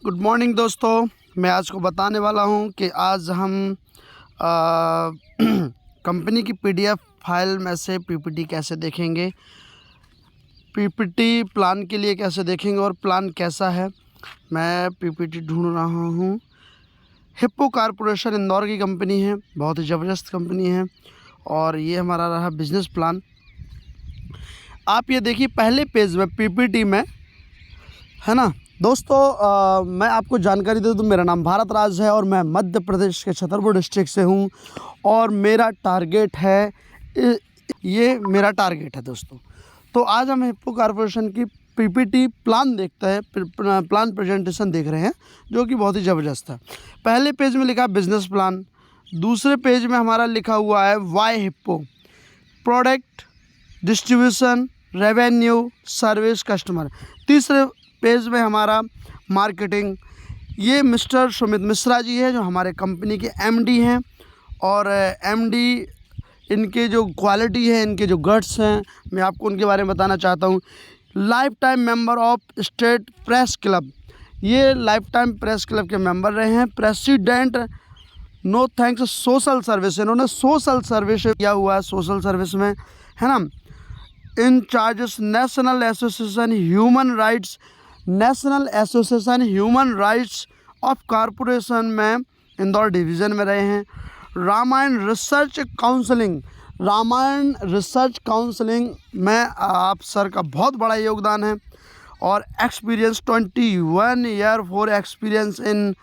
Good morning दोस्तों। मैं आज को बताने वाला हूं कि आज हम कंपनी की पीडीएफ फाइल में से पीपीटी कैसे देखेंगे, पीपीटी प्लान के लिए कैसे देखेंगे और प्लान कैसा है। मैं पीपीटी ढूंढ रहा हूं। हिप्पो कारपोरेशन इंदौर की कंपनी है, बहुत ही ज़बरदस्त कंपनी है। और ये हमारा रहा बिजनेस प्लान। आप ये देखिए पहले पेज में पीपीटी में, है ना दोस्तों। मैं आपको जानकारी दे दूँ, मेरा नाम भारत राज है और मैं मध्य प्रदेश के छतरपुर डिस्ट्रिक्ट से हूँ। और मेरा टारगेट है, ये मेरा टारगेट है दोस्तों। तो आज हम हिप्पो कारपोरेशन की पीपीटी प्लान देखते हैं, प्लान प्रेजेंटेशन देख रहे हैं, जो कि बहुत ही ज़बरदस्त है। पहले पेज में लिखा है बिजनेस प्लान, दूसरे पेज में हमारा लिखा हुआ है why Hippo, product, distribution, revenue, service, customer. तीसरे पेज में हमारा मार्केटिंग। ये मिस्टर सुमित मिश्रा जी है, जो हमारे कंपनी के एमडी हैं। और एमडी, इनके जो क्वालिटी है, इनके जो गट्स हैं, मैं आपको उनके बारे में बताना चाहता हूँ। Life time member of state press club, ये लाइफ टाइम प्रेस क्लब के मेंबर रहे हैं। President no thanks social service, इन्होंने सोशल सर्विस किया हुआ है, सोशल सर्विस में, है ना। In charges national association human rights, national association human rights of corporation में इंदौर डिवीज़न में रहे हैं। Ramayan research counselling, Ramayan research counselling में आप सर का बहुत बड़ा योगदान है। और experience 21 year for experience in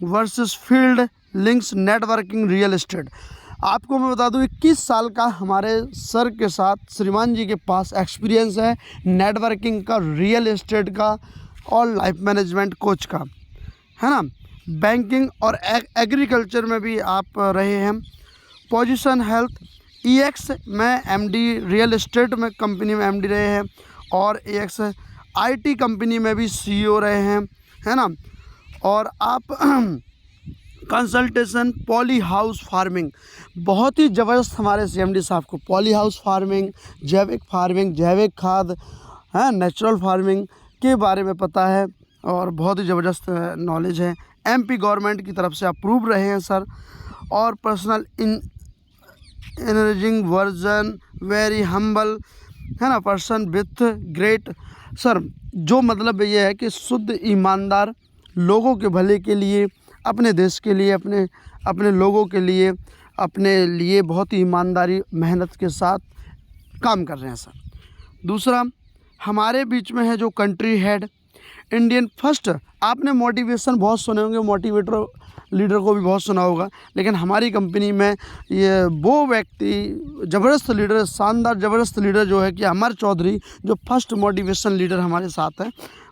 versus field links networking real estate. आपको मैं बता दूं 21 साल का हमारे सर के साथ श्रीमान जी के पास एक्सपीरियंस है नेटवर्किंग का, रियल एस्टेट का और लाइफ मैनेजमेंट कोच का, है ना। बैंकिंग और एग्रीकल्चर में भी आप रहे हैं। पोजीशन हेल्थ, ईएक्स में एमडी, रियल एस्टेट में कंपनी में एमडी रहे हैं। और ईएक्स आईटी कंपनी में भी सीईओ रहे हैं, है ना। और आप कंसल्टेशन पॉली हाउस फार्मिंग, बहुत ही ज़बरदस्त हमारे सीएमडी साहब को पॉली हाउस फार्मिंग, जैविक खाद, है, नेचुरल फार्मिंग के बारे में पता है और बहुत ही ज़बरदस्त नॉलेज है। एमपी गवर्नमेंट की तरफ से अप्रूव रहे हैं सर। और पर्सनल इनरिजिंग वर्जन, वेरी हम्बल, है ना, पर्सन विथ ग्रेट सर। जो मतलब ये है कि शुद्ध ईमानदार, लोगों के भले के लिए, अपने देश के लिए, अपने लोगों के लिए, अपने लिए बहुत ही ईमानदारी मेहनत के साथ काम कर रहे हैं सर। दूसरा हमारे बीच में है जो कंट्री हेड, इंडियन फर्स्ट। आपने मोटिवेशन बहुत सुने होंगे, मोटिवेटर लीडर को भी बहुत सुना होगा, लेकिन हमारी कंपनी में ये वो व्यक्ति ज़बरदस्त लीडर, शानदार ज़बरदस्त लीडर जो है कि अमर चौधरी, जो फर्स्ट मोटिवेशन लीडर हमारे साथ है,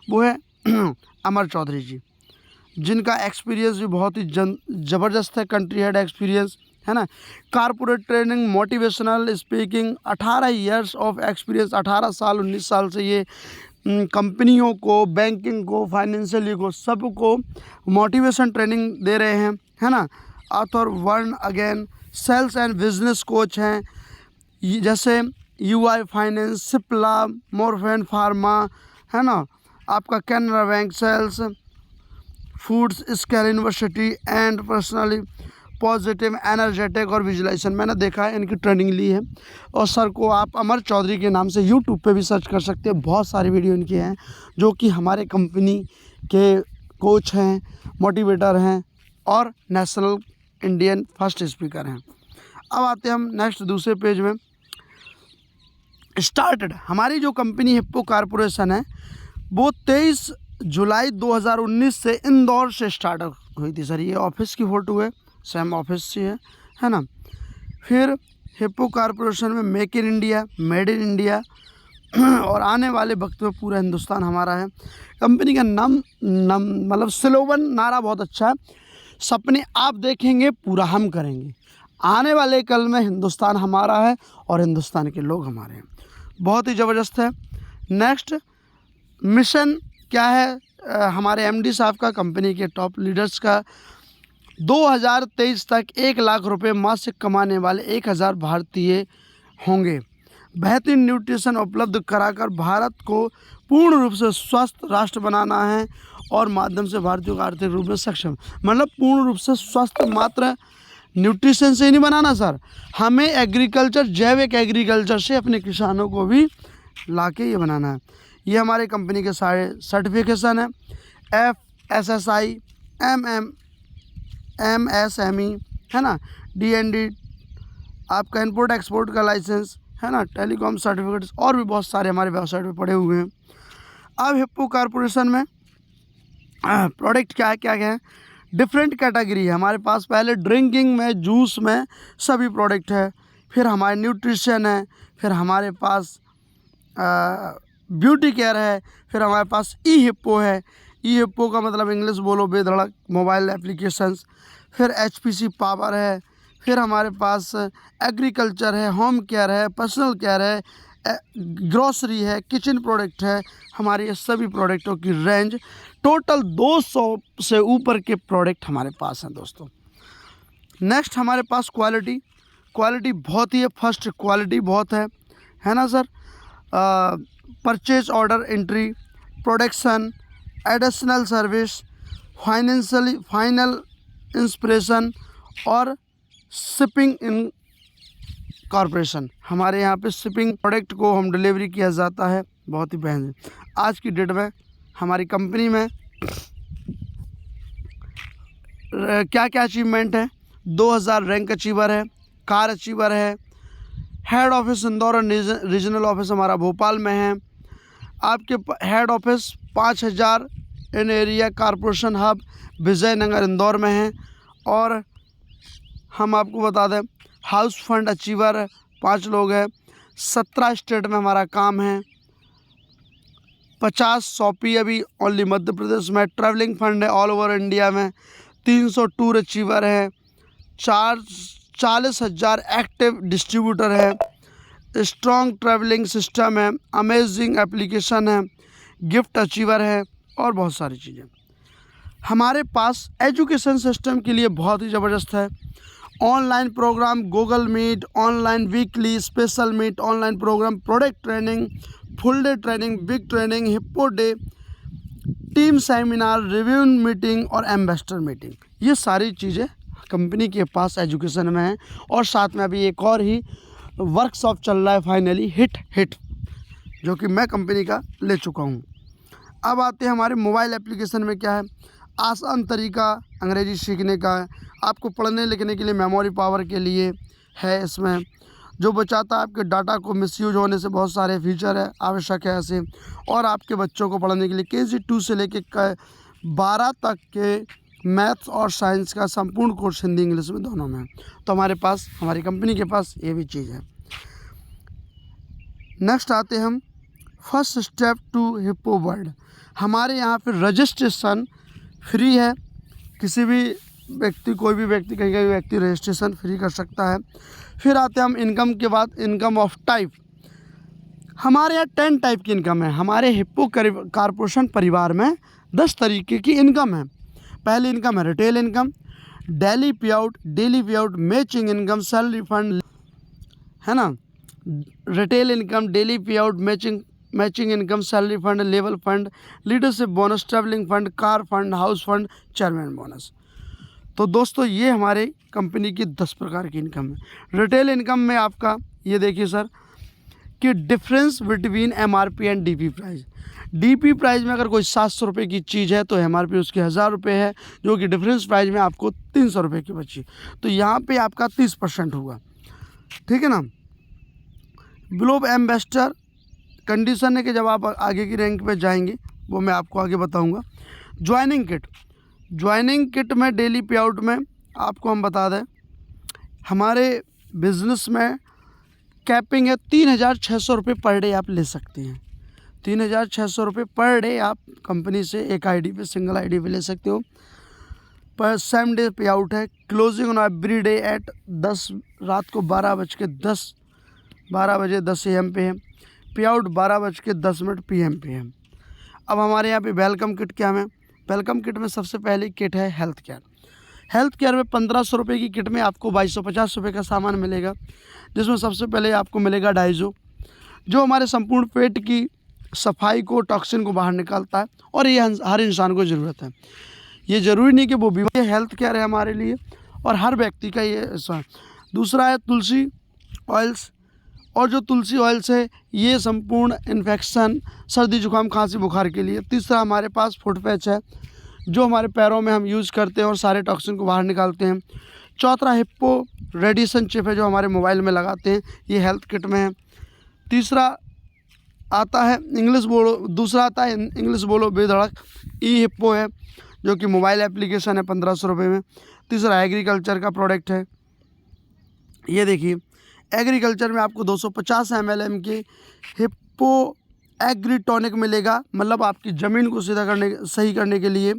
वो है अमर चौधरी जी, जिनका एक्सपीरियंस भी बहुत ही ज़बरदस्त है, कंट्री हेड एक्सपीरियंस, है ना। Corporate training, motivational speaking, 18 years of experience, 18 साल 19 साल से ये कंपनियों को, बैंकिंग को, फाइनेंशियली को, सबको मोटिवेशन ट्रेनिंग दे रहे हैं, है ना। ऑथर वर्न again, sales and business coach हैं, जैसे UI finance, Cipla, Morepen pharma, है ना, आपका Canara bank, sales, foods, scale university and personally positive, energetic और विजुलाइजेशन। मैंने देखा है, इनकी ट्रेनिंग ली है। और सर को आप अमर चौधरी के नाम से यूट्यूब पे भी सर्च कर सकते हैं, बहुत सारी वीडियो इनकी हैं, जो कि हमारे कंपनी के कोच हैं, मोटिवेटर हैं और नेशनल इंडियन फर्स्ट स्पीकर हैं। अब आते हैं हम नेक्स्ट दूसरे पेज में। स्टार्टेड, हमारी जो कंपनी हिप्पो कारपोरेशन है वो 23 जुलाई 2019 से इंदौर से स्टार्ट हुई थी सर। ये ऑफिस की फ़ोटो है, सेम ऑफिस से है ना। फिर हिप्पो कारपोरेशन में make in India, made in India और आने वाले वक्त में पूरा हिंदुस्तान हमारा है। कंपनी का नाम मतलब स्लोगन, नारा बहुत अच्छा है, सपने आप देखेंगे पूरा हम करेंगे। आने वाले कल में हिंदुस्तान हमारा है और हिंदुस्तान के लोग हमारे हैं। बहुत ही ज़बरदस्त है। नेक्स्ट मिशन क्या है हमारे एमडी साहब का, कंपनी के टॉप लीडर्स का, 2023 तक 1 लाख रुपए मासिक कमाने वाले 1000 भारतीय होंगे। बेहतरीन न्यूट्रिशन उपलब्ध कराकर भारत को पूर्ण रूप से स्वस्थ राष्ट्र बनाना है और माध्यम से भारतीयों को आर्थिक रूप में सक्षम, मतलब पूर्ण रूप से स्वस्थ मात्र न्यूट्रिशन से ही नहीं बनाना सर, हमें एग्रीकल्चर, जैविक एग्रीकल्चर से अपने किसानों को भी लाके ये बनाना है। ये हमारे कंपनी के सारे सर्टिफिकेशन है, FSSI, MSME है ना, DND, आपका इंपोर्ट एक्सपोर्ट का लाइसेंस है ना, टेलीकॉम सर्टिफिकेट्स और भी बहुत सारे हमारे वेबसाइट पे पड़े हुए हैं। अब हिप्पो कॉर्पोरेशन में प्रोडक्ट क्या है, डिफरेंट कैटेगरी है हमारे पास। पहले ड्रिंकिंग में, जूस में सभी प्रोडक्ट है, फिर हमारे न्यूट्रिशन है, फिर हमारे पास ब्यूटी केयर है, फिर हमारे पास ई हिप्पो है। ई हिप्पो का मतलब इंग्लिश बोलो बेधड़क मोबाइल एप्लीकेशंस, फिर HPC पावर है, फिर हमारे पास एग्रीकल्चर है, होम केयर है, पर्सनल केयर है, ग्रोसरी है, किचन प्रोडक्ट है। हमारे ये सभी प्रोडक्टों की रेंज टोटल 200 से ऊपर के प्रोडक्ट हमारे पास हैं दोस्तों। नेक्स्ट हमारे पास क्वालिटी बहुत ही है, फर्स्ट क्वालिटी बहुत है ना sir. Purchase order entry, production, additional service, final inspiration और शिपिंग इन कॉर्पोरेशन। हमारे यहाँ पे शिपिंग प्रोडक्ट को होम डिलीवरी किया जाता है, बहुत ही बेहतरीन। आज की डेट में हमारी कंपनी में क्या क्या अचीवमेंट है, 2000 रैंक अचीवर है, कार अचीवर है, हेड ऑफिस इंदौर और रीजनल ऑफिस हमारा भोपाल में है। आपके head office 5000 in area corporation hub Vijaynagar Indore में है। और हम आपको बता दें हाउस फंड अचीवर 5 लोग हैं, 17 स्टेट में हमारा काम है, 50 सौंपी अभी ओनली मध्य प्रदेश में। ट्रैवलिंग फंड है ऑल ओवर इंडिया में, 300 टूर अचीवर है, 40,000 एक्टिव डिस्ट्रीब्यूटर है, स्ट्रॉन्ग ट्रैवलिंग सिस्टम है, अमेजिंग एप्लीकेशन है, गिफ्ट अचीवर है और बहुत सारी चीज़ें। हमारे पास एजुकेशन सिस्टम के लिए बहुत ही ज़बरदस्त है। Online program, Google Meet, online weekly special meet, online program, product training, full day training, big training, Hippo day, team seminar, review meeting और एम्बेसडर मीटिंग, ये सारी चीज़ें कंपनी के पास एजुकेशन में है। और साथ में अभी एक और ही वर्कशॉप चल रहा है फाइनली हिट, जो कि मैं कंपनी का ले चुका हूँ। अब आते हैं हमारे मोबाइल एप्लीकेशन में क्या है। आसान तरीका अंग्रेजी सीखने का है, आपको पढ़ने लिखने के लिए मेमोरी पावर के लिए है इसमें, जो बचाता है आपके डाटा को मिसयूज होने से। बहुत सारे फीचर है आवश्यक है ऐसे। और आपके बच्चों को पढ़ने के लिए KG2 से लेके 12 तक के मैथ्स और साइंस का संपूर्ण कोर्स हिंदी इंग्लिश में दोनों में है। तो हमारे पास, हमारी कंपनी के पास ये भी चीज़ है। नेक्स्ट आते हम first step to Hippo world. हमारे यहाँ पे रजिस्ट्रेशन फ्री है, किसी भी व्यक्ति, कोई भी व्यक्ति, कहीं का भी व्यक्ति रजिस्ट्रेशन फ्री कर सकता है। फिर आते हैं हम इनकम के बाद, इनकम ऑफ टाइप। हमारे यहाँ 10 टाइप की इनकम है। हमारे हिप्पो कॉर्पोरेशन परिवार में 10 तरीके की इनकम है। पहली इनकम है रिटेल इनकम, डेली पे out, matching income, salary fund है ना, रिटेल इनकम, डेली पे out, matching income, salary fund, level fund, leadership bonus, travelling fund, car fund, house fund, chairman bonus. तो दोस्तों ये हमारे कंपनी की 10 प्रकार की इनकम है। रिटेल इनकम में आपका ये देखिए सर कि difference between MRP and DP price. DP price में अगर कोई 700 रुपये की चीज़ है तो MRP उसकी 1000 रुपये है, जो कि डिफरेंस प्राइस में आपको 300 रुपये की बची। तो यहाँ पे आपका 30% हुआ, ठीक है ना। ग्लोब एम्बेसडर कंडीशन है कि जब आप आगे की रैंक पे जाएंगे, वो मैं आपको आगे बताऊंगा। ज्वाइनिंग किट में डेली पे आउट में आपको हम बता दें, हमारे बिज़नेस में कैपिंग है 3600 रुपये पर डे आप ले सकते हैं। 3600 रुपये पर डे आप कंपनी से एक आईडी पे, सिंगल आईडी पे ले सकते हो। पर सेम डे पे आउट है। Closing on every day at 10 रात को 12 बजे 10 AM पे है। पे आउट 12:10 PM पे है। अब हमारे यहाँ पे वेलकम किट क्या है। वेलकम किट में सबसे पहली किट है हेल्थ केयर में 1500 रुपये की किट में आपको 2250 रुपये का सामान मिलेगा, जिसमें सबसे पहले आपको मिलेगा डाइजो, जो हमारे संपूर्ण पेट की सफाई को, टॉक्सिन को बाहर निकालता है और ये हर इंसान को ज़रूरत है। ये ज़रूरी नहीं कि वो बीमार, हेल्थ केयर है हमारे लिए और हर व्यक्ति का ये दूसरा है तुलसी ऑयल्स। और जो तुलसी ऑयल्स है ये संपूर्ण इन्फेक्शन, सर्दी जुकाम खांसी बुखार के लिए। तीसरा हमारे पास फुट पैच है जो हमारे पैरों में हम यूज़ करते हैं और सारे टॉक्सिन को बाहर निकालते हैं। चौथा हिप्पो रेडिएशन चिप है जो हमारे मोबाइल में लगाते हैं, ये हेल्थ किट में है। तीसरा आता है दूसरा आता है इंग्लिश बोलो बेधड़क ई हिप्पो है जो कि मोबाइल एप्लीकेशन है 1500 रुपये में। तीसरा एग्रीकल्चर का प्रोडक्ट है, ये देखिए एग्रीकल्चर में आपको 250 ml के हिप्पो एग्रीटॉनिक मिलेगा, मतलब आपकी ज़मीन को सही करने के लिए।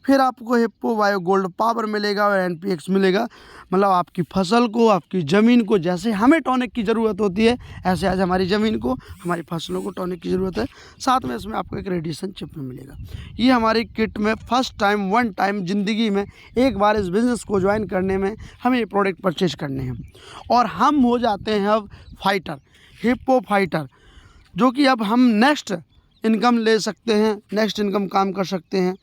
फिर आपको हिप्पो बायो गोल्ड पावर मिलेगा और NPX मिलेगा, मतलब आपकी फसल को, आपकी ज़मीन को जैसे हमें टॉनिक की ज़रूरत होती है ऐसे आज हमारी ज़मीन को, हमारी फसलों को टॉनिक की ज़रूरत है। साथ में इसमें आपको एक रेडिएशन चिप में मिलेगा। ये हमारी किट में फर्स्ट टाइम वन टाइम ज़िंदगी में एक बार इस बिज़नेस को ज्वाइन करने में हमें ये प्रोडक्ट परचेज करने हैं और हम हो जाते हैं अब फाइटर, हिप्पो फाइटर, जो कि अब हम नेक्स्ट इनकम ले सकते हैं, नेक्स्ट इनकम काम कर सकते हैं।